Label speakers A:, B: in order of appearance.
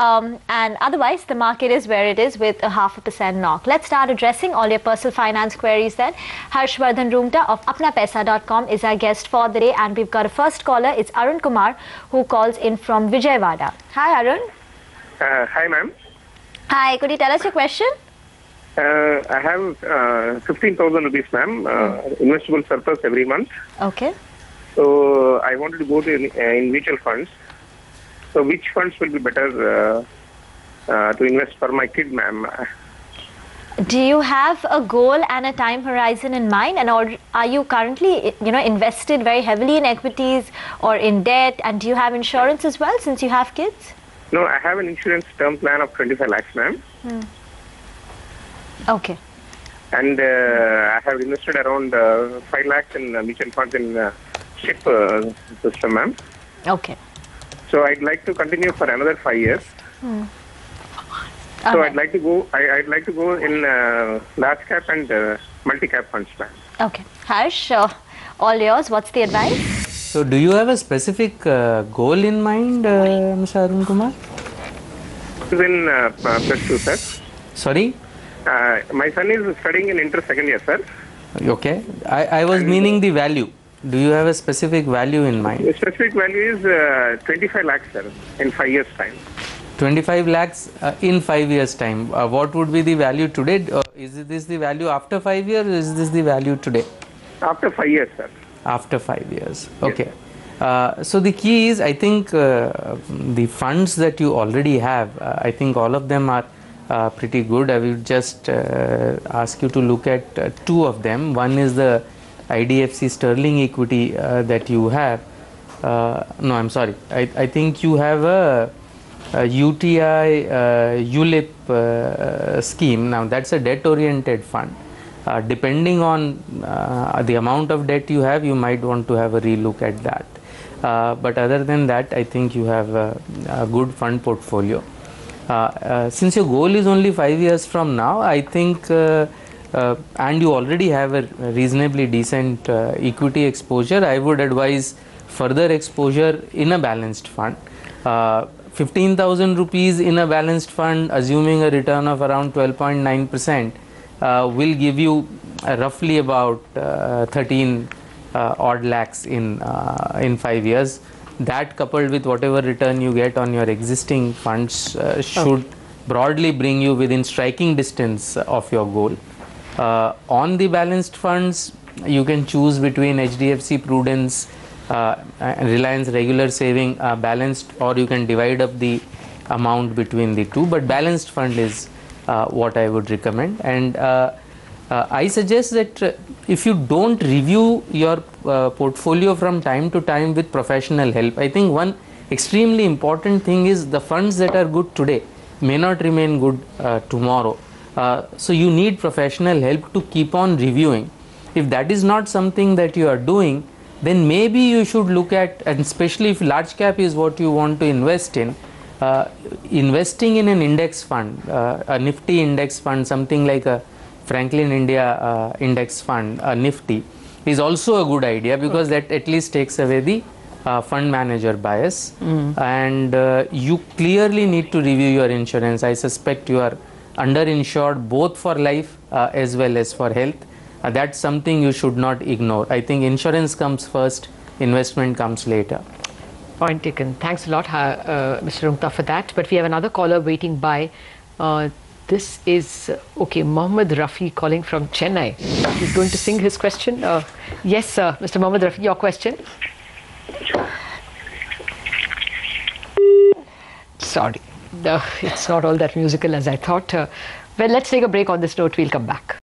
A: And otherwise, the market is where it is with a 0.5% knock. Let's start addressing all your personal finance queries then. Harshvardhan Roongta of apnapaisa.com is our guest for the day, and we've got a first caller. It's Arun Kumar, who calls in from Vijayawada. Hi, Arun.
B: Hi, ma'am.
A: Hi, could you tell us your question?
B: I have 15,000 rupees, ma'am, investable surplus every month.
A: Okay.
B: So I wanted to go to in mutual funds. So which funds will be better to invest for my kid, ma'am?
A: Do you have a goal and a time horizon in mind, and or are you currently, invested very heavily in equities or in debt? And do you have insurance as well, since you have kids?
B: No, I have an insurance term plan of 25 lakhs, ma'am.
A: Okay.
B: And I have invested around 5 lakhs in mutual funds in SHIP system, ma'am.
A: Okay.
B: So I'd like to continue for another 5 years. So I'd like to go. I'd like to go in large cap and multi cap funds, ma'am.
A: Okay, Harsh, all yours. What's the advice?
C: So, do you have a specific goal in mind, Mr. Arun Kumar?
B: He's in +2, sir.
C: Sorry?
B: My son is studying in inter second year, sir.
C: Okay. I was meaning the value. Do you have a specific value in mind?
B: The specific value is 25 lakhs, sir, in 5 years' time.
C: 25 lakhs in 5 years' time. What would be the value today? Is this the value after 5 years, or is this the value today?
B: After 5 years, sir.
C: After 5 years. Okay. So the key is, I think the funds that you already have, I think all of them are pretty good. I will just ask you to look at two of them. One is the IDFC Sterling equity that you have. No, I'm sorry. I think you have a UTI ULIP scheme. Now that's a debt oriented fund. Depending on the amount of debt you have, you might want to have a relook at that. But other than that, I think you have a good fund portfolio. Since your goal is only 5 years from now, I think and you already have a reasonably decent equity exposure, I would advise further exposure in a balanced fund. 15,000 rupees in a balanced fund, assuming a return of around 12.9%, will give you roughly about 13 odd lakhs in 5 years. That, coupled with whatever return you get on your existing funds, should broadly bring you within striking distance of your goal. On the balanced funds, you can choose between HDFC Prudence, Reliance Regular Saving balanced, or you can divide up the amount between the two. But balanced fund is what I would recommend. And I suggest that if you don't review your portfolio from time to time with professional help, I think one extremely important thing is the funds that are good today may not remain good tomorrow. So you need professional help to keep on reviewing. If that is not something that you are doing, then maybe you should look at, and especially if large cap is what you want to invest in, investing in an index fund, a Nifty index fund, something like a Franklin India index fund, Nifty, is also a good idea, because that at least takes away the fund manager bias. And you clearly need to review your insurance. I suspect you are underinsured both for life as well as for health. That's something you should not ignore. I think insurance comes first, investment comes later.
D: Point taken. Thanks a lot, Mr. Roongta, for that. But we have another caller waiting by. This is, okay, Mohammed Rafi calling from Chennai. He's going to sing his question. Yes, Mr. Mohammed Rafi, your question. Sorry, it's not all that musical as I thought. Well, let's take a break. On this note, we'll come back.